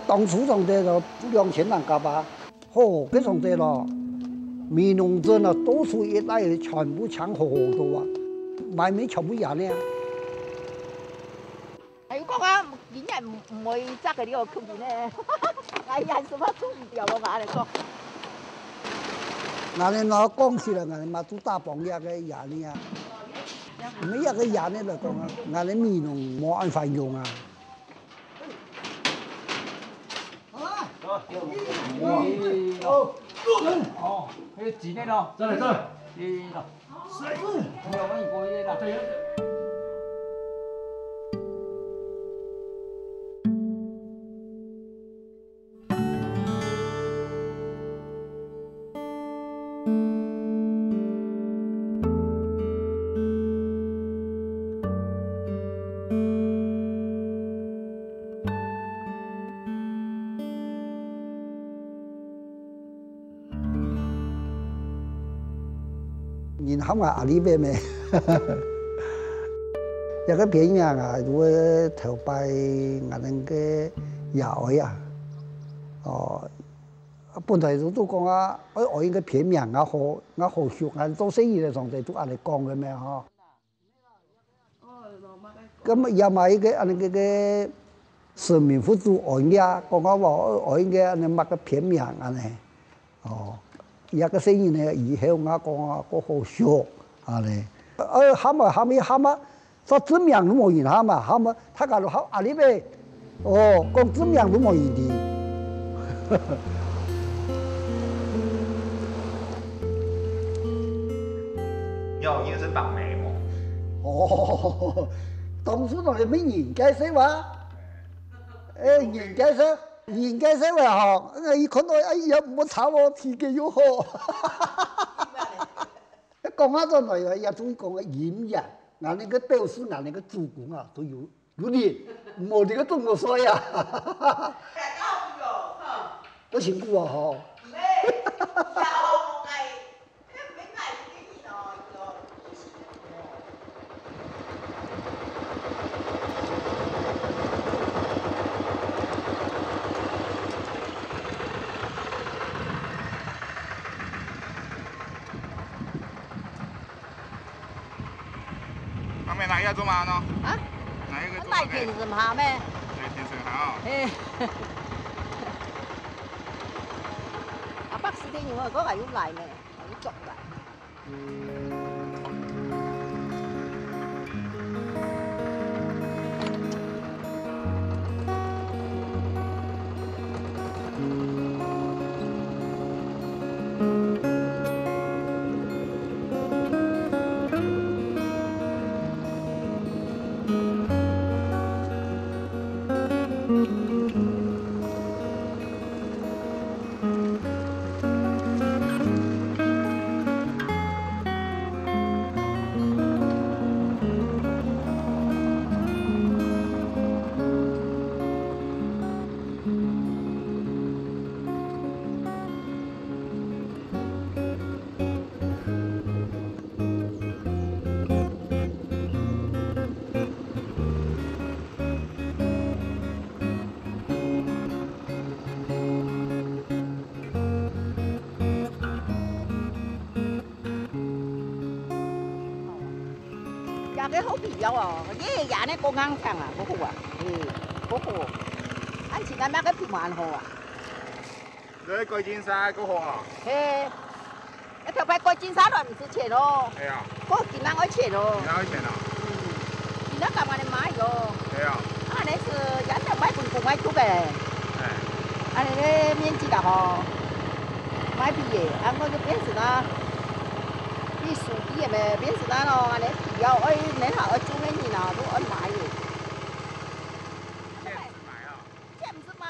当初上这了2000人家吧，这上这了，闽农村啊，多数一代人全部抢河多啊，买米全部赢呢。係講啊，演人唔會執嘅呢個曲面咧，藝人什麼都唔掉落馬嚟講。俺哋拿講起來，俺哋嘛都大幫一個贏呢啊，每一個贏呢嚟講啊，俺哋闽農冇辦法用啊。 哦，去指呢咯，再嚟再嚟，呢度，我又揾過嘢啦。人喊我阿里边咩？一個片樣啊，會頭擺我哋嘅野外啊，哦，本來都講啊，我應該片名啊好熟啊，做生意嘅上帝都按你講嘅咩嗬？咁啊，又買嘅按嘅市民輔助案呀，講話我應該按你乜嘅片名啊呢？哦。 一個生意呢，以後我講啊，我好少啊咧。喊啊，說字名都冇人喊嘛，喊啊，他講到阿里邊，哦，講字名都冇人的。有醫生白眉毛。哦，當初同你咩人介紹話？人介紹。 人家說話好，一看到哎呀唔好炒我，脾氣又好。講下咗嚟，也中意講個演人，俺那個表示俺那個主公啊都有臉，冇這個中國說呀。不辛苦啊哈。哪一个做嘛呢？啊？哪一个做？那天是嘛咩？对，天生好。誒，阿北市天然我嗰個要嚟咩？要捉嚟。食个好味了哦，爷爷呢公安厂啊，好好啊，好好。俺前仔买个皮蛮好啊。你贵金沙嗰好啊？嘿，一條牌過金沙都唔值錢咯，係啊，嗰件啱我錢咯。幾多錢啊？現在幹嘛你買咯？係啊，啊，你是人家買公買出嘅，係。啊，你咧面積大嗬，買皮嘢，啊，我就變成啦，比樹皮嘅咩，變成啦咯，啊，你皮要愛你下愛種嘅嘢啊，都愛買嘅。現是買啊？這唔是買。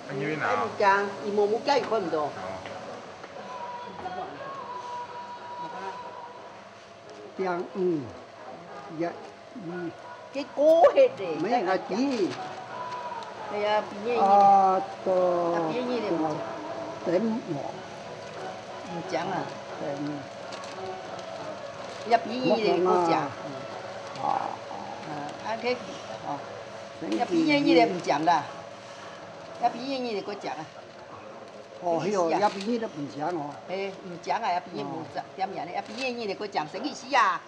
很遠啊！木匠，而冇木匠又看唔到。tiếng dạ Cái cố hết rồi. mấy ngày chỉ Thì bị to như gì đấy mà đến một chẳng à. đến Nhập như gì đấy cô chẳng. Cái nhập như gì đấy mình chẳng đã. Nhập như gì đấy cô chẳng à. hiểu nhập như đó mình chẳng hả? Ê, mình chẳng à, nhập như một trăm nhà này, nhập như đấy cô chẳng sẽ nghĩ gì à.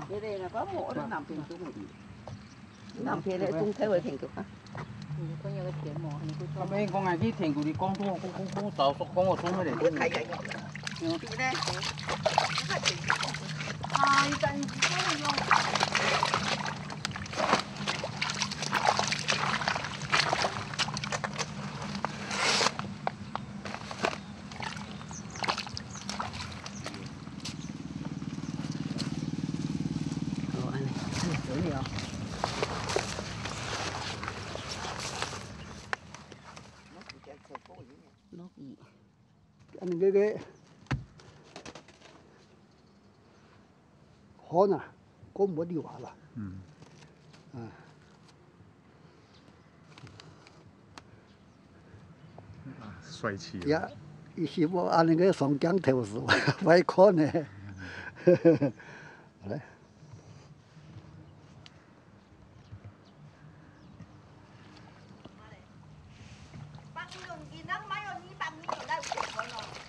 Đây đây là có mộ nó nằm trên chung rồi. Nằm phía đây chung thế với thành cực á. Có nhiều cái tiền mộ này tôi cho. Bên con này cái thuyền của đi con thu tàu con một xuống mới để. Cái này nhỏ. Nhỏ tí đây. À, chân chỉ có là dùng. anh cái khó nè có một điều là帥氣。呀，一些我按那个上江头是外科呢，来。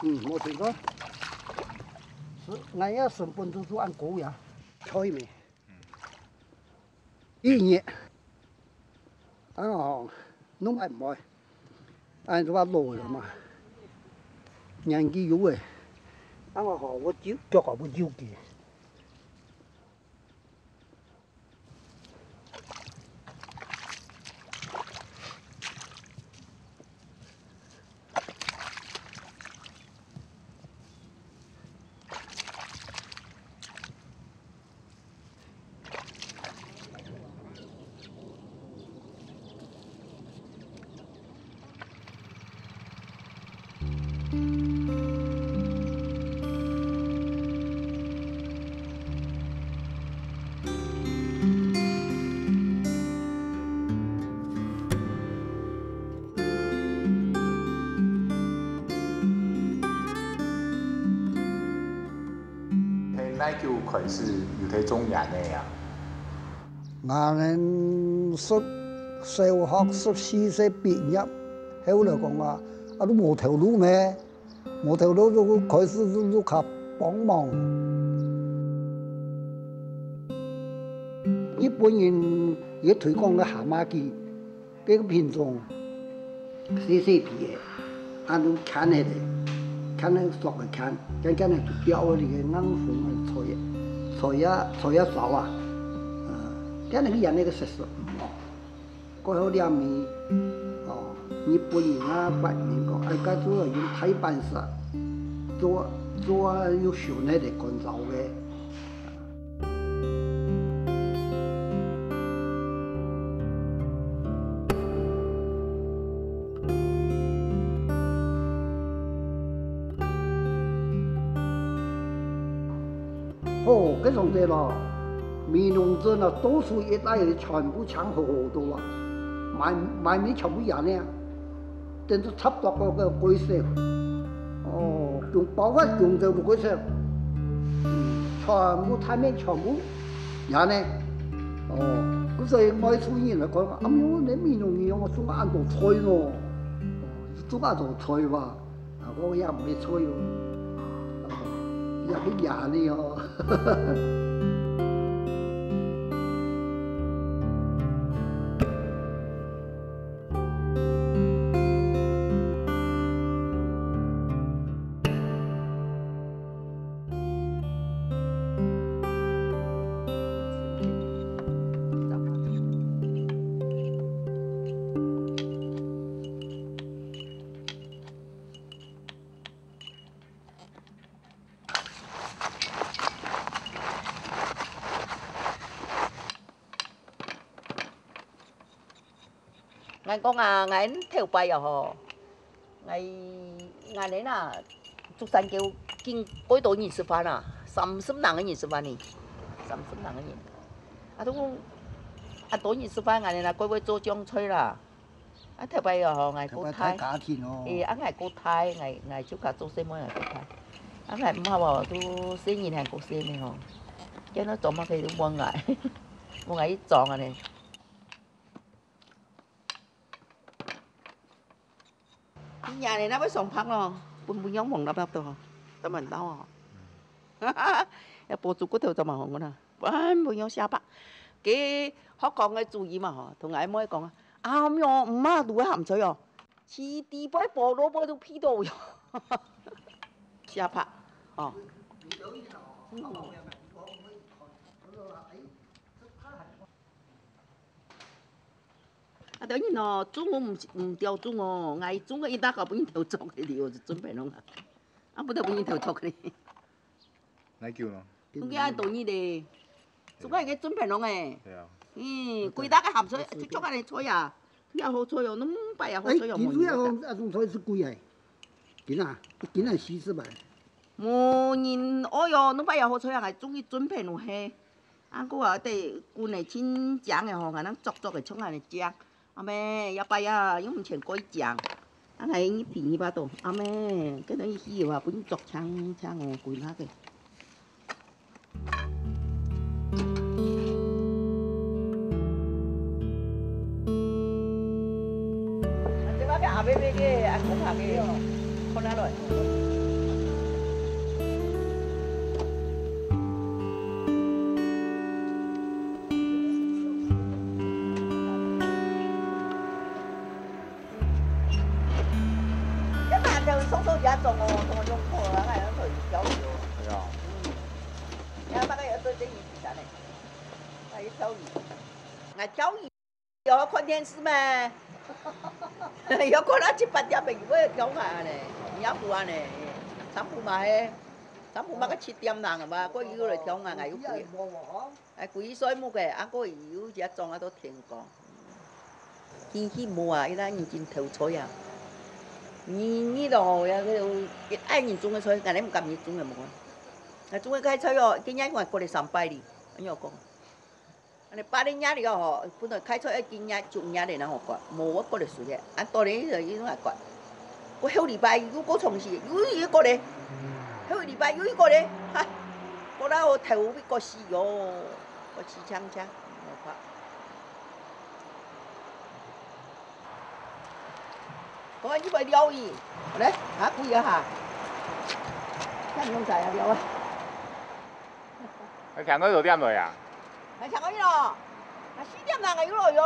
冇听过，是俺也是本都是按狗呀，挑一面，一年，俺好弄爱买，俺就话老了嘛，年纪有诶，俺话好我脚搞不丢嘅。那叫佢是要睇中人嘅呀。我哋小學14歲畢業，後來講話都冇條路咩？冇條路就開始就靠幫忙。日本人也推廣嘅蛤蟆機，這個品種細細皮嘅，按种看下来，看那刷个看，看看那就掉那个硬缝菜叶刷啊，看那个演那个色色，过后两面，日本人啊、白人讲，家主要用台板石做有上那个干燥的。哦，这种的咯，闽农村啊，多数一带的全部抢好多啊，买米全部养呢，等到差不多个归色，用包括用这个归色，全部台面全部养呢，所以我出人来讲，阿苗你闽农人我做按做菜咯，做按做菜吧，我也唔会菜咯。也去养你哦。俺讲啊，俺头摆啊吼，俺的呐，竹山桥经几多人吃饭啊？30人个人吃饭呢，30人个人。啊，都讲啊，多人吃饭，俺的呐，过会做酱菜啦。啊，头摆啊吼，俺过台。俺过台，俺就甲做什么俺过台。俺唔好喎，都生人係過生嘅吼，叫佢做乜佢都冇嗌，冇嗌啲撞啊你。nhà này nó mới sống phát rồi, bún giống mỏng đập thôi, tao mình đau à, bố chú có theo tao mà hỏng nữa, bún giống sao bác, cái họ còn cái chú ý mà họ, thằng ấy mới còn, mẹ, má đuổi hàm chơi à, chỉ đi bơi bò lô bơi đâu phi đâu, sao bác,啊，等于喏，中午唔调中哦，挨中个一大个不用调作嘅哩，我就准备弄啊，啊不得不用调作嘅哩。哪叫咯？咁嘅到呢哋，中個係嘅準備弄嘅。係啊。貴大嘅鹹水，足足嘅菜啊，又好菜又咁擺又好菜又冇人。啊種菜是貴嘅，見啊40萬。冇人愛哟，侬擺又好菜啊，係中意準備弄係。啊，我話哋罐嚟清醬嘅嗬，係能足足嘅沖下嚟醬。阿妹，要擺啊，用唔前改醬。啊，係呢便宜把度。阿妹，跟住呢啲話本作槍我罐下嘅。即係話阿妹妹嘅，阿公下嘅，看下來。松松也種哦，同我用破啦，係喺度交流。係啊。你睇下個有對這意思啥呢？係要挑魚，係挑魚，有看電視咩？有看到7、8點嘅，我要挑下呢，也冇啊呢，產婦嘛係，產婦嘛個7點人啊嘛，個要嚟挑下，係要貴。係貴所以冇嘅，啊個要一種啊都聽過。天氣冇啊，依家人真頭彩啊！你度有佢愛人種嘅菜，但係你唔敢人種嘅冇啊！啊種嘅開菜哦，今日我過嚟300哩，咁樣講。你8年廿哩個嗬，本來開菜一件就廿哩，然後過，冇我過嚟數嘅，啊多年就已經係過。我後禮拜又過從事，又一個嚟，後禮拜又一個嚟，哈！過到我頭一個死喲，我氣槍槍，冇法。講緊呢個釣魚，嚟嚇估一下，聽唔通曬啊釣啊！你搶到幾點嚟啊？係搶到呢咯，4點人係要來喲。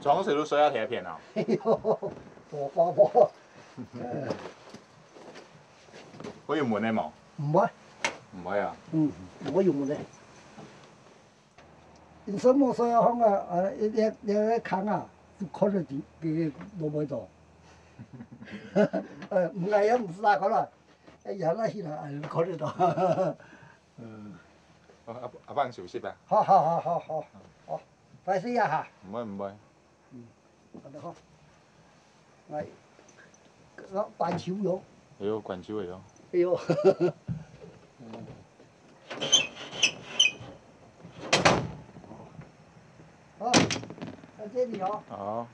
裝水都需要鐵片啊？哎呦，冇，會用門的冇？唔會，唔會啊。唔會用嘅。你什麼時候行啊？你看啊，就看到啲落味道。唔係也唔是那個啦，人那些啦，看得到。阿爸熟悉吧？好，快些呀哈！唔會。好的好，我板球用。哎呦，滾酒嚟咯。哎呦，好，在这里哦。好。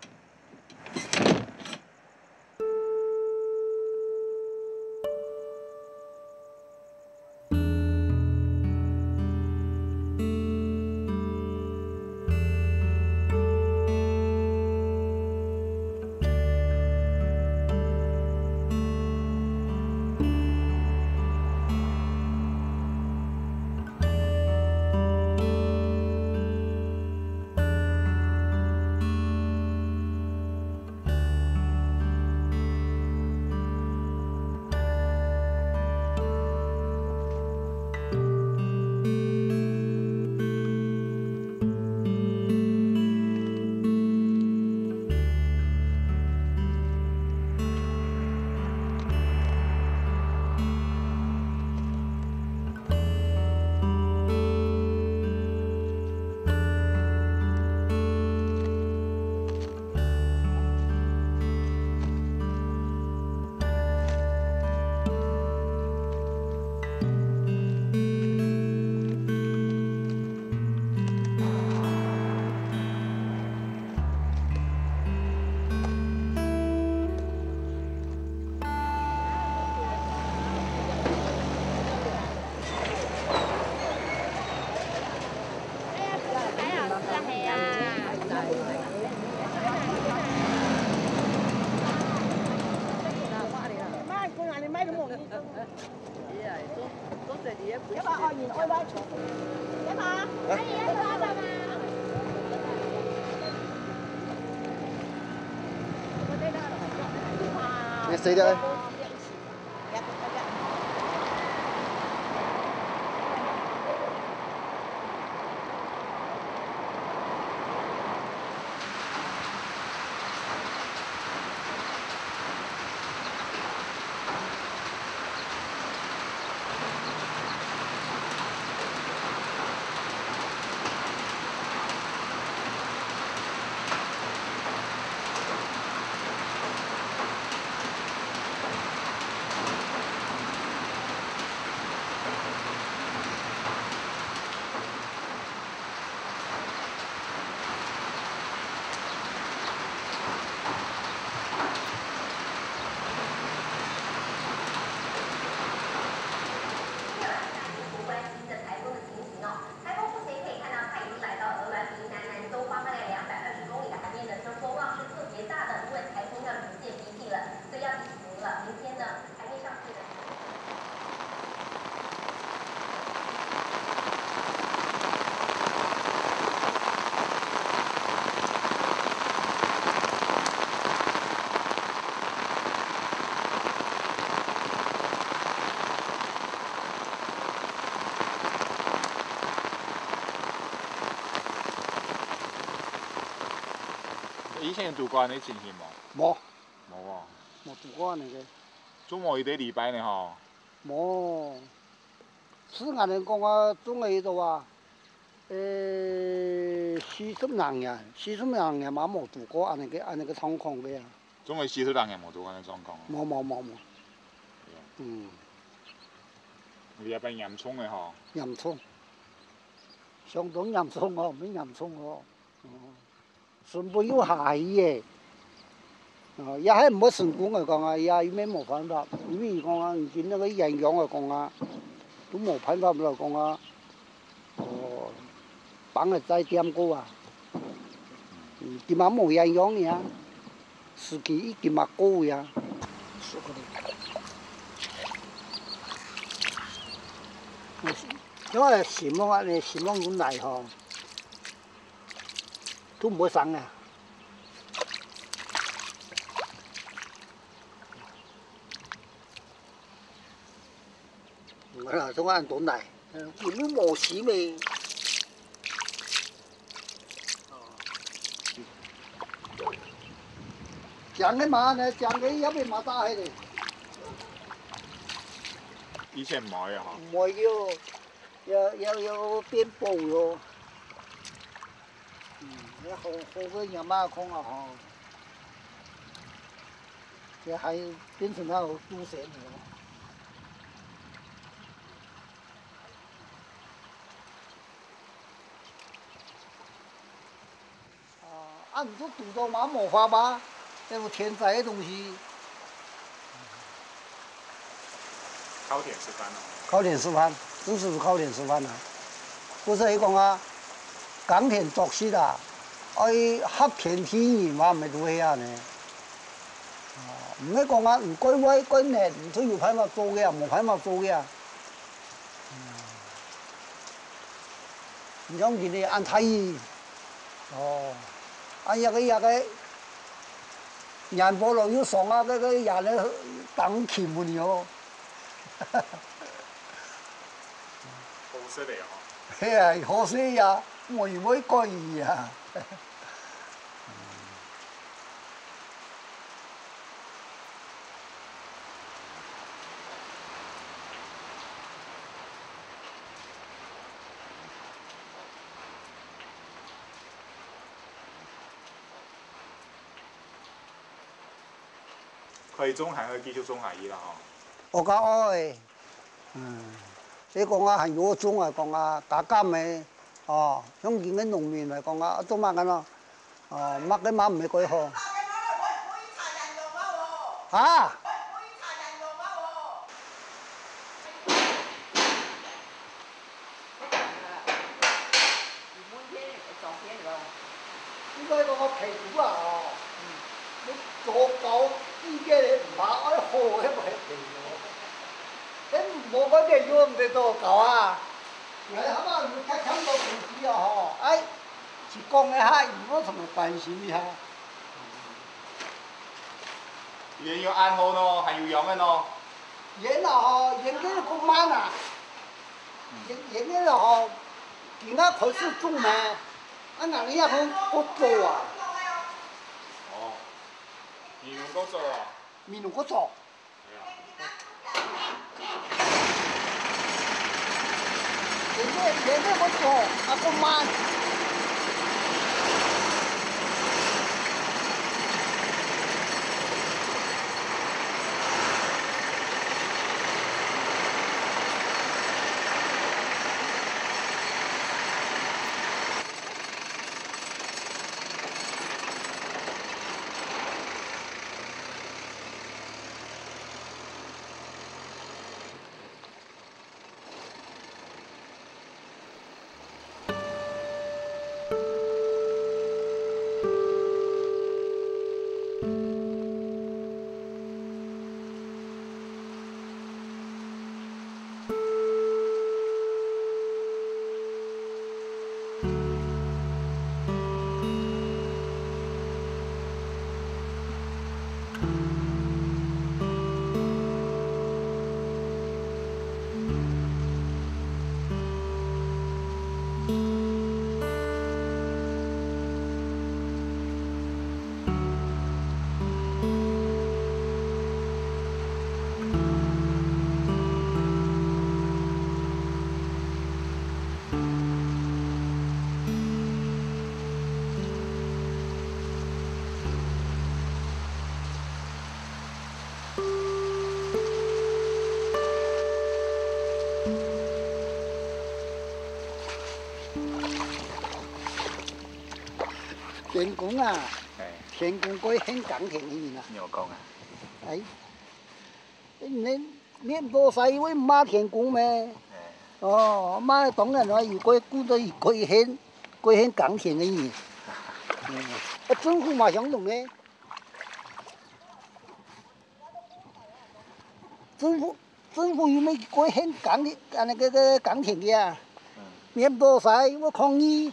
你谁的？以前住過你前線冇？冇冇喎。冇住過那個。中午一啲禮拜呢嗬？冇。是俺哋講啊，中喺度啊，40兩年嘛冇住過按那個狀況嘅呀。中喺40兩年冇住過呢狀況。冇。你入邊嚴重嘅嗬？嚴重，相當嚴重哦，咩嚴重哦？全部要下去嘅。也係唔好成功嚟講啊，也有咩冇辦法，因為講啊，唔見那個營養嚟講啊，都冇辦法嚟講啊。綁係再點高啊，點解冇營養嘅？自己一點嘛高呀。因為羨慕啊，你羨慕咁大嗬，都唔好省啊。là trong ăn tốn này chỉ mới mổ xí mày chẳng cái mà này chẳng cái giống như mà ta hay này 以前唔係啊，唔係要變步咯，你好個人嘛講啊嗬，你係變成那個都寫嚟咯。按你说赌到马某花吧，这种天灾的东西。考点吃饭咯。考点吃饭，真是考点吃饭啊！不是迄讲啊，耕田作息啦，愛合田天然嘛，咪做起啊呢。唔係講啊，唔該威該叻，唔需要派嘛做嘅，冇派嘛做嘅。唔想見你按睇，哦，按一個人波路要上啊，嗰個人咧等錢冇了。好犀利啊！係啊，好犀呀，我以為可以啊。可以中行去繼續中下醫啦，嗬。我講愛，你講啊係要種啊講啊假監咪，哦，鄉見嘅農民嚟講啊，都乜緊咯，哦，乜嘅乜唔係幾好。嚇？應該講個皮股啊，哦，你做狗依家你唔怕愛好嘅咪皮喎，你冇嗰啲要唔得做狗啊？你係嘛？你睇睇到平時啊，嗬，哎，是講一下，如果同佢關心一下。鹽要啱好咯，係要養嘅咯。鹽啊，鹽嘅咁慢啊，鹽嘅嗬，而家佢是種咩？啊，嗱你又好做啊？哦，鹽用嗰做啊？面用嗰做。鹽嘅嗰做啊咁慢。田工啊，田工該興耕田嘅人啊。有講啊？係，你多細會馬田工咩？哦，馬當然話如果估到佢興耕田嘅人，政府嘛相同嘅，政府有咩該興耕田那個耕田嘅啊？你多細我抗議。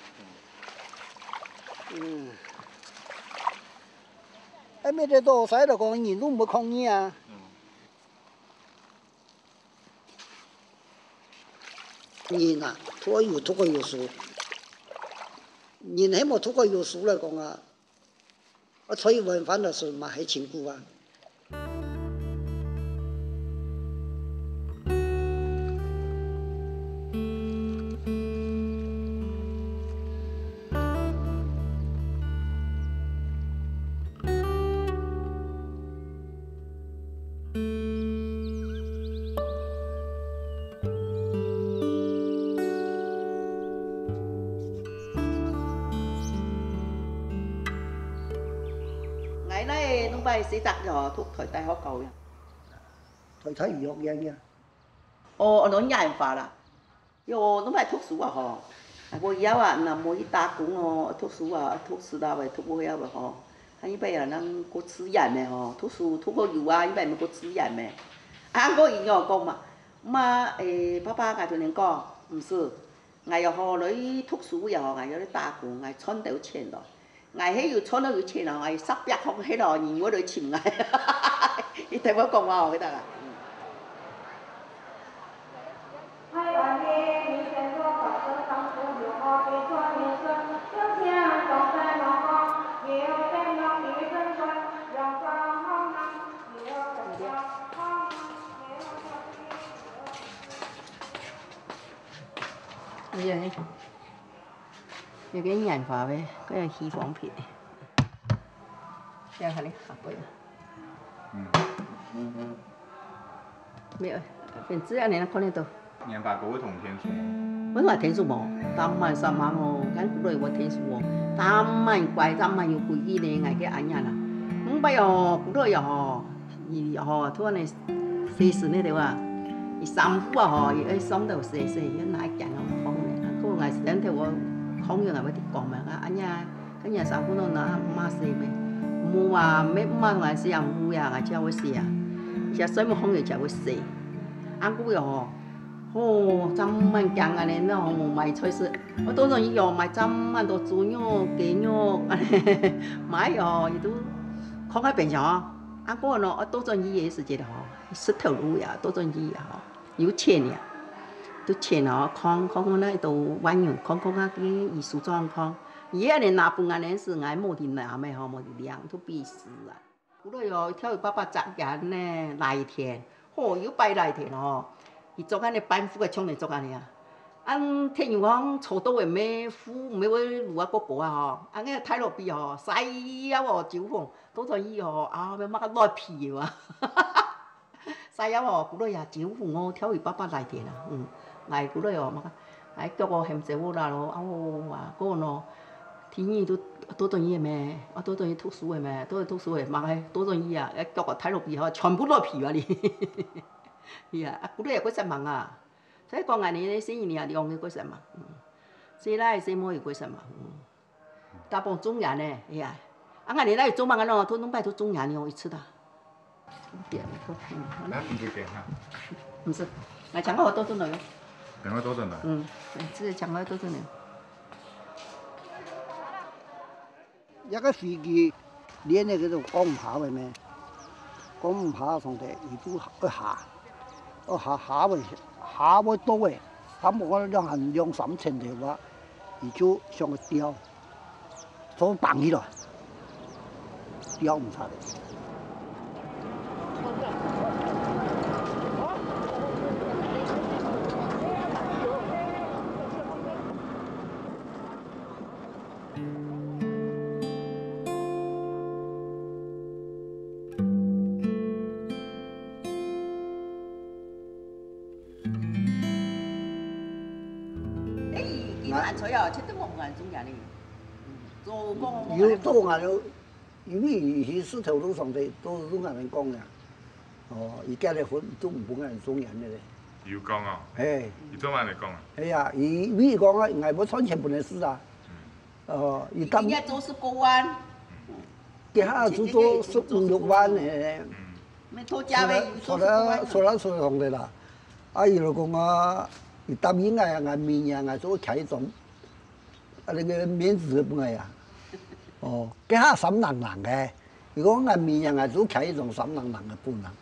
哎，咩啲多使就講人都唔會抗議啊！人啊，都有读過有書，人喺冇讀過有書嚟講啊，我出去揾飯嘅時候嘛係辛苦啊。ngày nay nó bay sĩ tặc rồi thuốc thời tay họ cầu thời thấy gì vậy nha nó nhảy phá là nó bay thuốc sú à họ cô giáo à là mỗi ta cũng thuốc sú à thuốc sú đào về thuốc bôi à họ anh bây giờ năng có chữ giải mẹ họ thuốc sú thuốc có dù à như vậy mà có chữ giải mẹ anh có ý nhỏ con mà papa cái thằng con không sự ngày họ lấy thuốc sú giờ họ ngày lấy ta cũng ngày chọn đều tiền rồi ngày hết chọn nó tiền rồi ngày sắp bạc không hết rồi nhìn qua đôi chìm ngày đi thấy bố con vào cái ta bây giờ cái nhàn phá về cái là khí phóng phỉ xem thấy học vậy mẹ ơi phần资料你那可能都年法狗会统天数吗？vẫn là thiên số một tam man sa man hồ gắn cũng rồi thiên số một tam man quay tam man yêu quỷ này ngày cái anh nhà nào không bây giờ cũng rồi họ gì họ thua này xí xí này đều à三夫啊嗬，而三到四四，一奶揀我講嘅，嗰個係兩條我講嘅係乜啲講咩啊？anh nhà cái nhà三夫nó mà xí咩？冇話咩乜係死人冇呀，係只會死啊，只所以冇講嘅就會死。anh cũng rồi trăm man càng anh em nó冇買菜式，我當然要買100萬多豬肉、雞肉，買哦，亦都講開平常。anh cũng nói ở當然也是覺得嗬，石頭路呀，當然也嗬。有錢呀，都錢哦，看那都玩用，看那個藝術狀況。而家你拿半年是挨冇啲拿咩嗬，冇啲量都必死啊！嗰度又跳爸爸摘人呢，犁田，要拜犁田哦。而做緊你班夫嘅衝嚟做緊你啊！anh聽講草多嘅咩夫咩會路啊個個啊嗬，anh睇落邊嗬，細啊喎招風，當然嗬啊咩乜個內皮喎。細有哦，古來也招呼我跳去爸爸嚟田啊，嚟古來哦嘛，喺叫我嫌死我啦咯，話嗰個咯，天意都多種嘢咩，我多種嘢讀書嘅咩，多讀書嘅，嘛係多種嘢啊，一叫我睇落皮嗬，全部都皮啊你，係啊，古來有嗰隻問啊，所以講下你先你啊用嘅嗰隻問，先啦先冇有嗰隻問，大幫中人呢，係啊，啊你那中問嘅咯，都弄拜都中人呢，一次的。點個那唔會勁啊？唔是，我講過多種嚟嘅。講過多種嚟。即係講過多種嚟。一個飛機練嘅嗰種講唔下嘅咩？講唔下同哋亦都去下，下會多嘅，他們我用3千嘅話，而就上去吊，所以綁起來，吊唔晒嚟。所以啊，真都冇人中人嚟，做工有做眼了，因為是石頭路上的都是中人講嘅，而家嚟分都唔本人中人嘅咧。要講啊？係。而中文嚟講啊？係啊，而呢講啊，係冇穿全部嘅事啊。而今日做是過彎，其他做15-16萬嘅。咩拖家位？說同你啦，阿姨老公啊。你答應我明年我做開種，那個面子本來呀，幾下濕冷冷嘅。如果我明年我做開種濕冷冷嘅不能。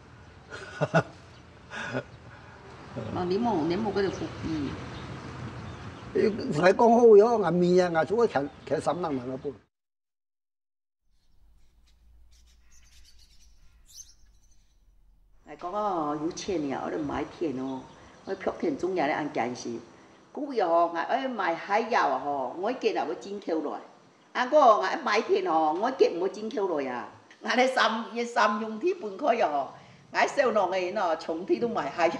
你冇嗰條福氣，才讲好以后，俺明年俺就会看3人个本。来讲哦，有钱呀，我哋买田哦，我票田种嘢咧按件事。古月吼，我买海药啊吼，我见啊要进口来。啊个我买田吼，我见唔要进口来啊。我咧三兄弟分开哦，我小农嘅人哦，穷啲都买海药，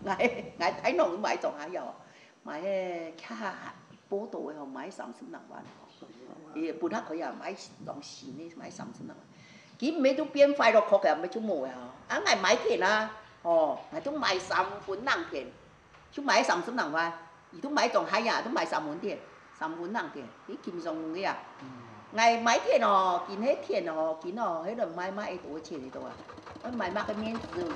我大农都买种海药，买迄卡波道嘅吼，买30两万。伊本来佢又买当时呢，买30两万。佢唔係都變快樂確嘅，唔係做冇呀？啊，我買田啊，哦，我都買3分兩田，就買30兩萬，而都買種海呀，都買3分田，3分兩田，啲金上嘅呀。我買田哦，見迄田哦，見哦，喺度買多錢喺度啊，我買個面子有喎。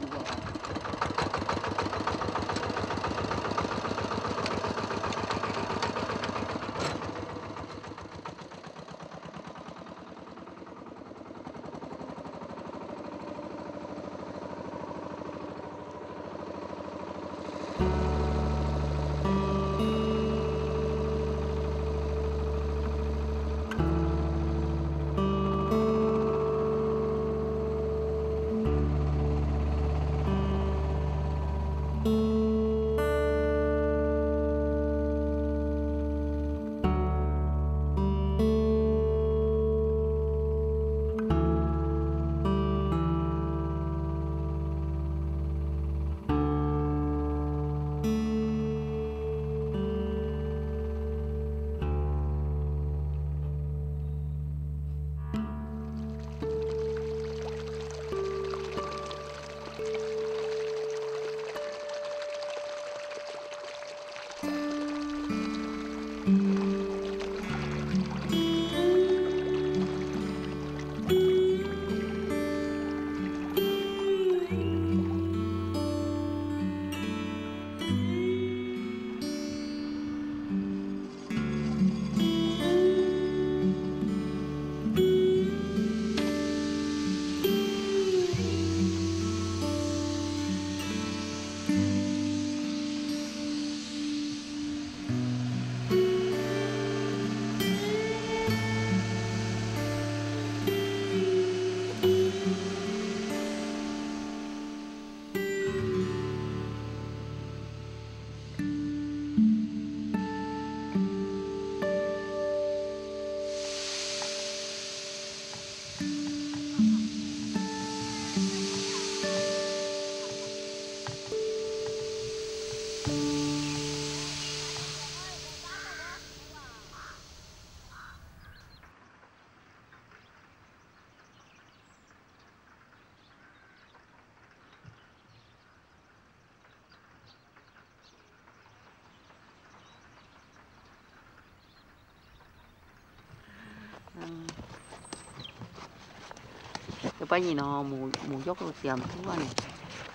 有班人哦，冇喐到掂啲話呢，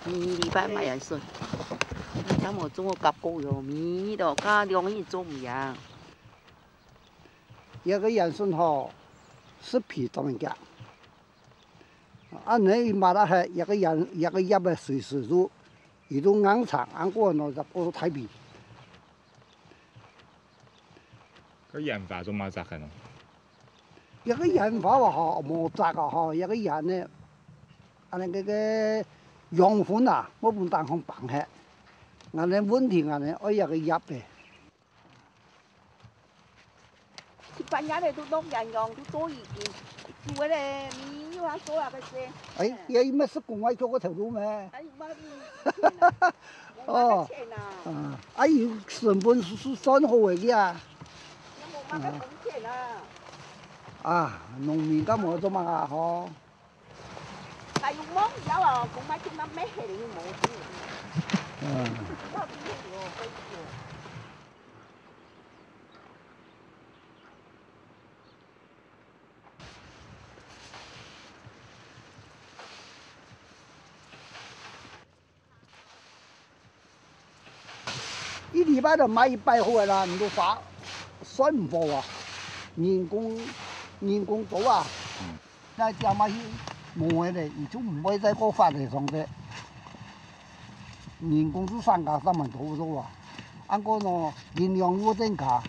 禮拜買人信，咁我中國夾高咗，咪度加兩個人做唔樣。一个人参哈是皮当家，按人买了还一个叶的水水煮，一种硬长，按过呢就包太皮。個人化做乜雜嘅咯？一个人话哈冇杂个哈，一个人呢，按那个养分啊，我唔当空放下，按那问题按那我一个叶的。班人哋都當人用，都多意見，做咧咪要下多下嘅先。哎，也没是公外做个头路咩？哎，媽，哦，哎呦，成本是算好嘅啊！有冇乜嘅工錢啊？啊，農民家冇做乜啊？嗬。係用芒有啊，講乜啲乜咩係你冇啲。嗯。多啲喎，一禮拜就買100回啦，你都花算唔過啊？人工多啊！那加埋冇嘅咧，你就唔會再過發嚟上嘅。人工是3萬多咗啊！按个喏营养物增加。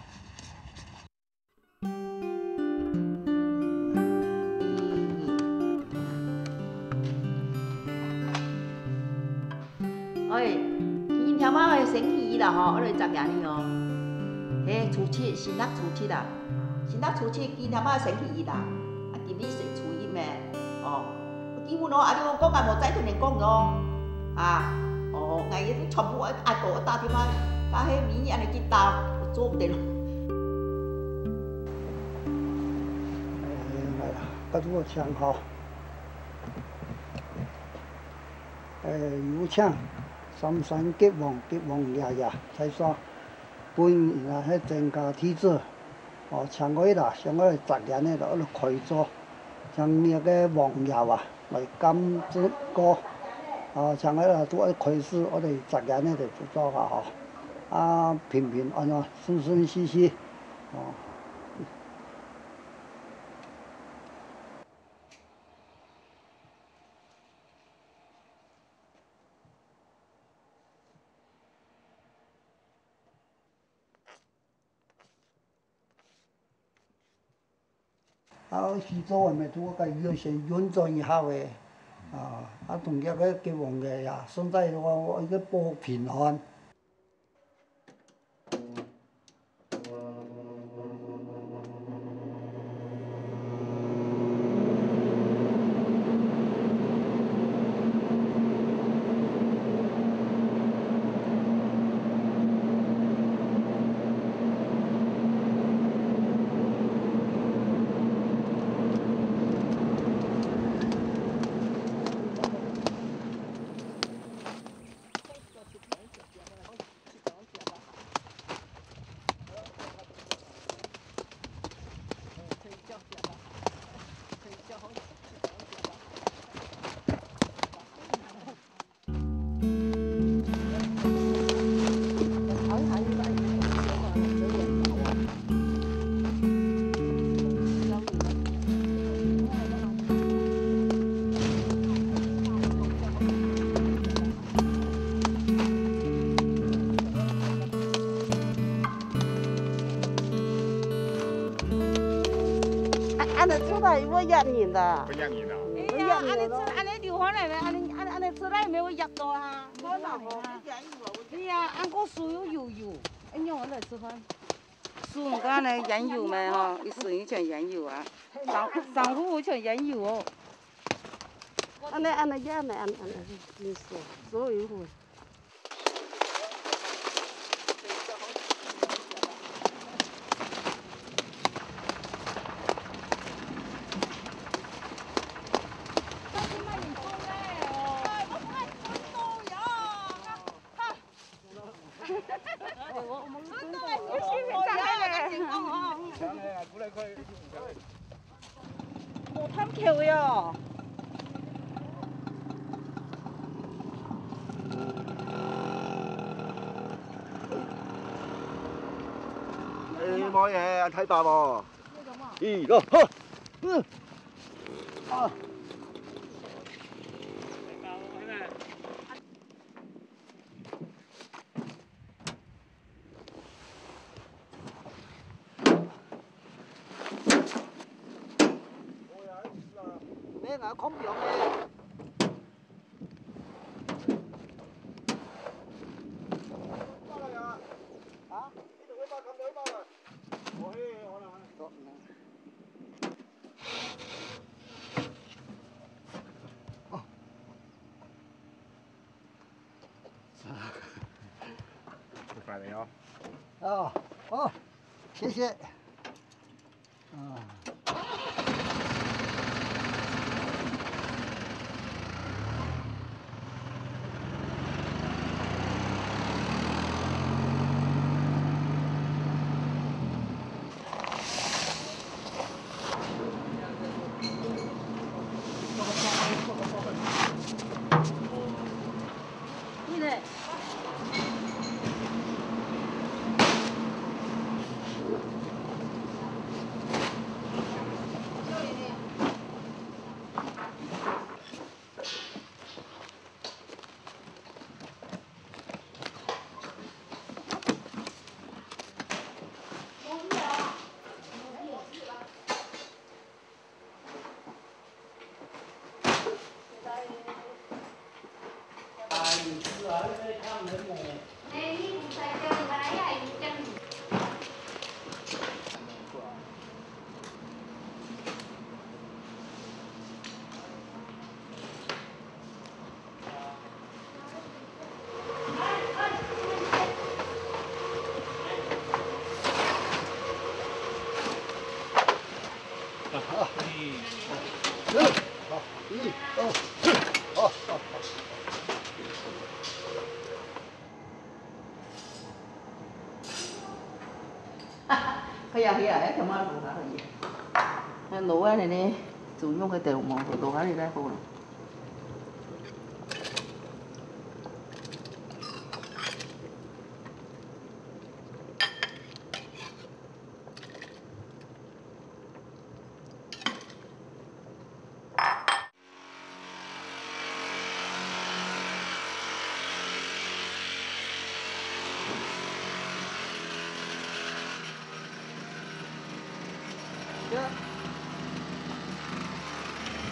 哎，今天嘛个星期一啦吼，我来10日呢哦。嘿，初七，新历初七啦，新历初七，今天嘛星期一啦，啊，今日是初一咩？哦，基本咯，啊，你讲啊无再同人讲咯，啊，哦，哎，全部打电话，甲迄米安尼去打，做唔得咯。来啦，搿个枪哈，有枪，三三结网爷爷，才说本啊，迄增加体质，哦，枪个啦，像我10年呢，就喺度开做，像那个王爷啊，来甘子歌，哦，像个啦，都喺开始，我哋10年呢就做个吼，啊，平平安安，顺顺利利，哦。啊，洗澡的咪都我家要先运转一下的，同样个结婚的呀，现在我一个保平安。安尼出来我压人的。不让你了。哎呀，安尼流下来咧，安尼出来没有压到啊？可能啊。哎呀，俺个水有油，哎呀，我来吃饭。水唔干呢，盐油咩哈？一水全盐油啊，上户全盐油哦。安尼压呢，安真是所有户。冇貪橋呀！冇嘢，睇白喎。咦，咯，呵，啊！咩啊？空调咩？不快了哟。啊，好，谢谢。啊。cái gì vậy? Không ăn đồ cái gì? Ăn đồ này nè, chủ yếu cái tiểu món đồ cái này đây không?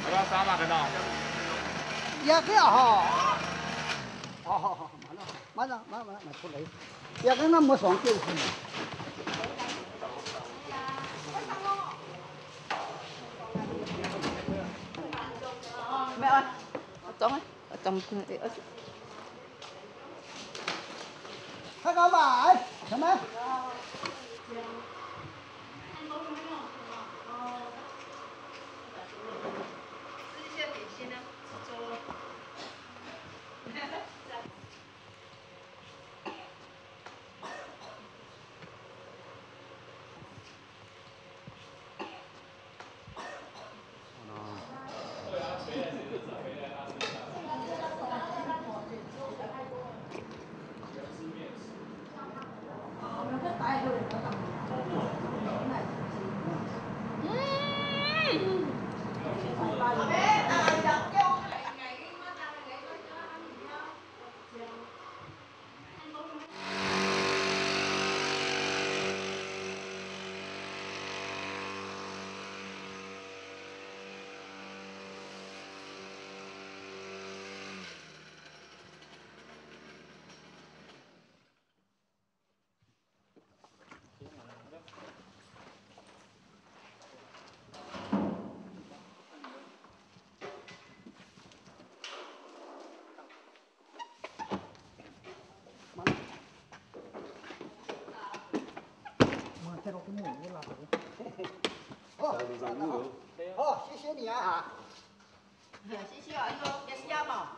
要不要杀马跟到？呀，这哈，哦，慢了，出来，呀，跟那没上够是吗？Mẹ ơi, ở trong Các các bạn,什么？哦，谢谢你啊！谢谢啊，一个也是鸭嘛。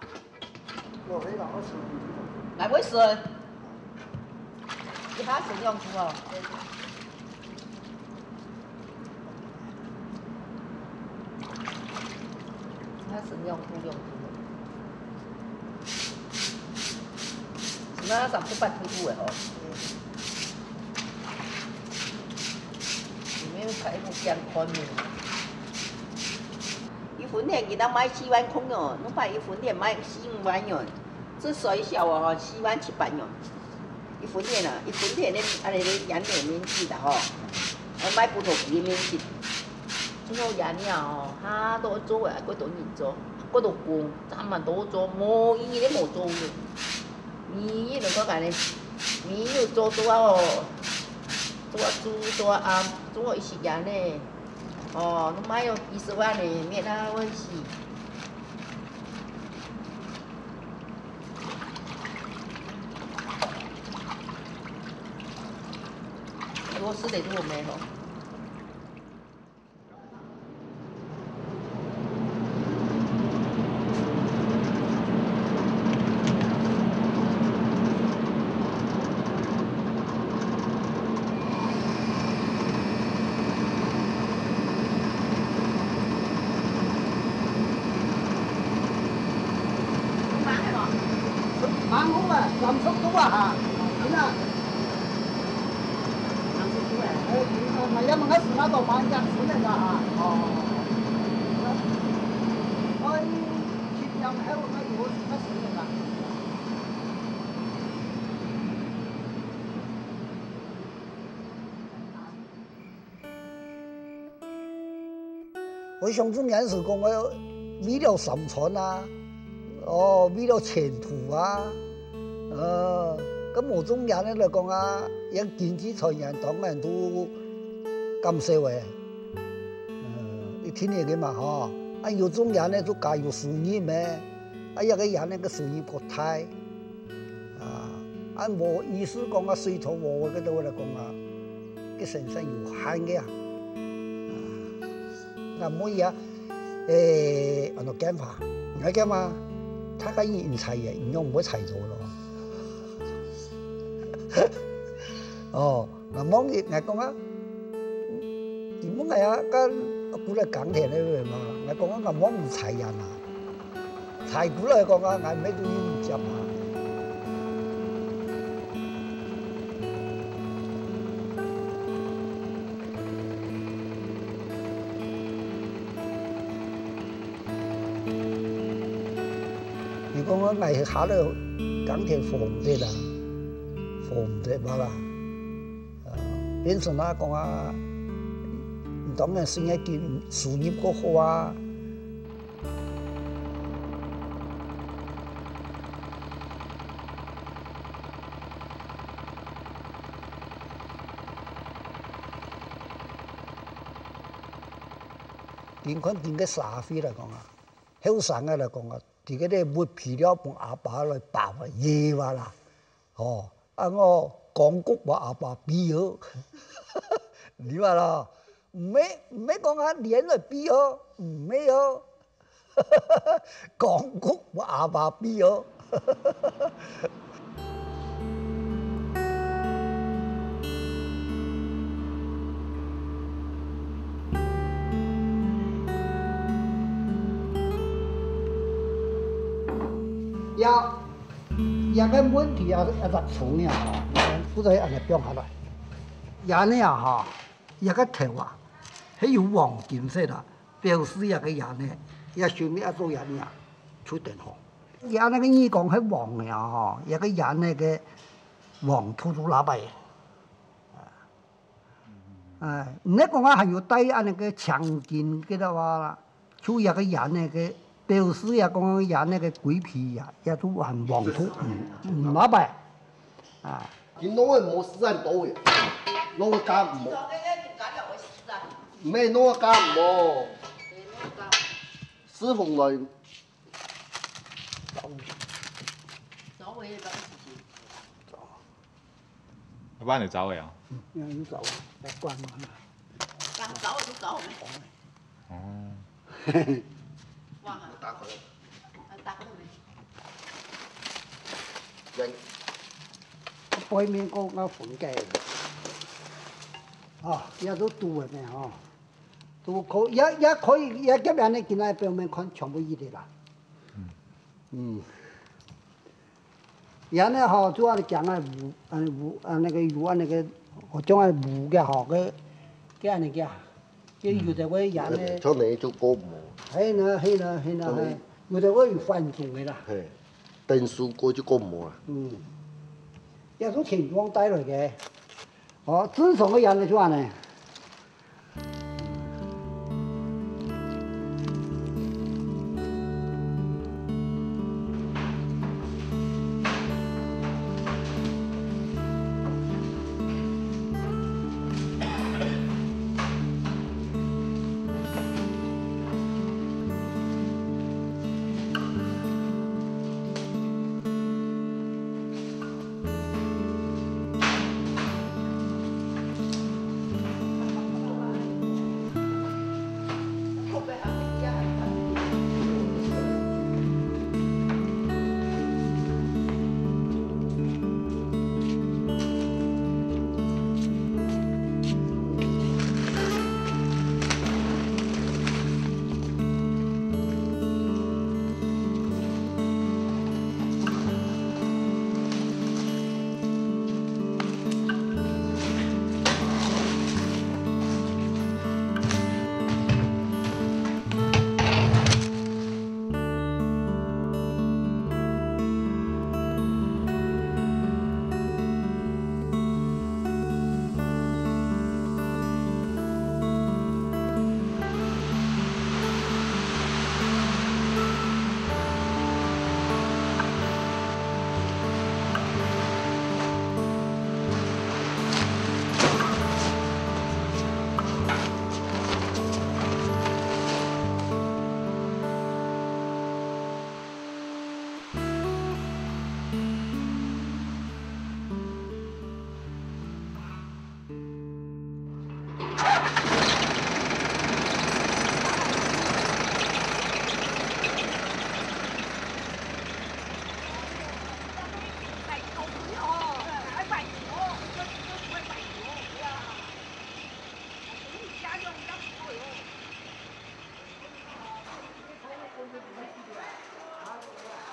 我回老师。来卫生，其他是用处哦。其他是用途。那上不办突突的哦。里面开幕相关的。一分田给他卖7万空元，侬把一分田卖4、5万元，这算小哦，4万7、8元。一分田啊，一分田的安尼的养田面积的吼，卖葡萄皮的面积，这个养料哦，他都做啊，嗰度人做，嗰度工3万多做，冇意义的冇做嘅。米那个干呢，米又做哦，做猪做鸭，做一些养呢。哦，侬买有20万呢，免他问是。螺丝得做没吼？蛮好啊，30度啊哈，真啊。mà em hết nó đồ mà anh xuống này là ơi khi em hết nó yếu nó xuống này là我上次面是讲我米料上传啊。为了前途啊，咁某种人咧来讲啊，因经济财源当然都咁少嘅，你听见嘅嘛嗬？啊有种人咧都介有事业咩？啊有个人咧个事业不太，冇意思讲啊，水土和嗰度嚟讲啊，佢成身有限嘅啊，咁冇嘢，按照讲法，我讲嘛，他个人才嘅，你又唔會齊咗咯。咁冇嘢，我講啊，點樣係啊？咁古嚟講聽咧嘛，我講啊，我冇唔齊人啊，齊古嚟講啊，我咩都要唔接啊。如果我捱下咧，港鐵放唔得啦，放唔得嘛啦，變成啦講啊，當然先一件事業嗰好啊。點講點嘅社會嚟講啊，後生嘅嚟講啊。自己咧抹皮了幫阿爸來包啊嘢話啦，我講谷話阿爸俾咗，你話啦，唔係講下臉來俾咗，唔係哦，講谷話阿爸俾咗。也个问题啊，一个重呀哈，不在按来标下来。人呢哈，一个头啊，还有黄金色的，表示一个人呢，也算一做人呀，出点好。也那个你讲係黃呀哈，一個人那個黃土土喇叭。唔係講啊，還有帶啊那個強勁嘅的話啦，就一個人那個。表示也講人那個鬼皮呀，也都還黃土唔喇叭啊。見到嘅冇時間到嘅，攞個家唔冇。唔係攞個家唔冇。師傅來。要幫你找嘅啊？要走啊，要關門啊。咁走都走咩？哦。打佢。打佢咪。人。背面嗰個款嘅，也都多嘅咩嗬？都可也可以也今日你見到表面看全部依啲啦。人呢嗬，主要你講啊那個魚那個，我講啊魚嘅嗬，嘅那個，即有的位人呢。出嚟做歌舞。係啦，有的位有翻種嘅啦。係，定數過咗歌舞啊。一種情況帶來嘅，正常嘅人嚟講呢。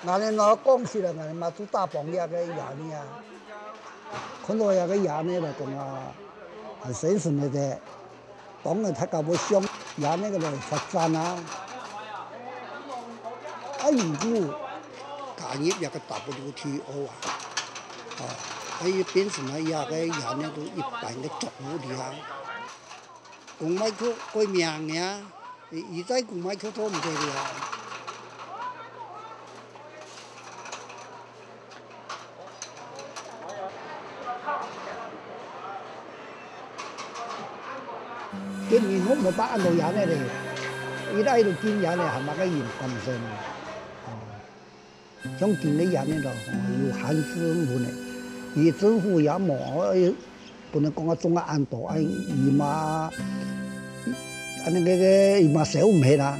俺们那讲起来，俺嘛做大帮爷个爷呢啊，看到那个爷呢来讲啊，很神圣的在，当然他搞不想爷那个来发展啊，如果家业一个大不了去好啊，变成了那个爷呢都一般的作物的啊，公买去改名呀，现在公买去都唔得了。cái mình không một bạn đồ giá này để ý đây được kinh giá này hẳn mà cái gì còn sơn trong kinh cái giá này rồi有汉字文的，以政府也冇不能讲中安多安伊嘛，那个伊嘛少唔起啦。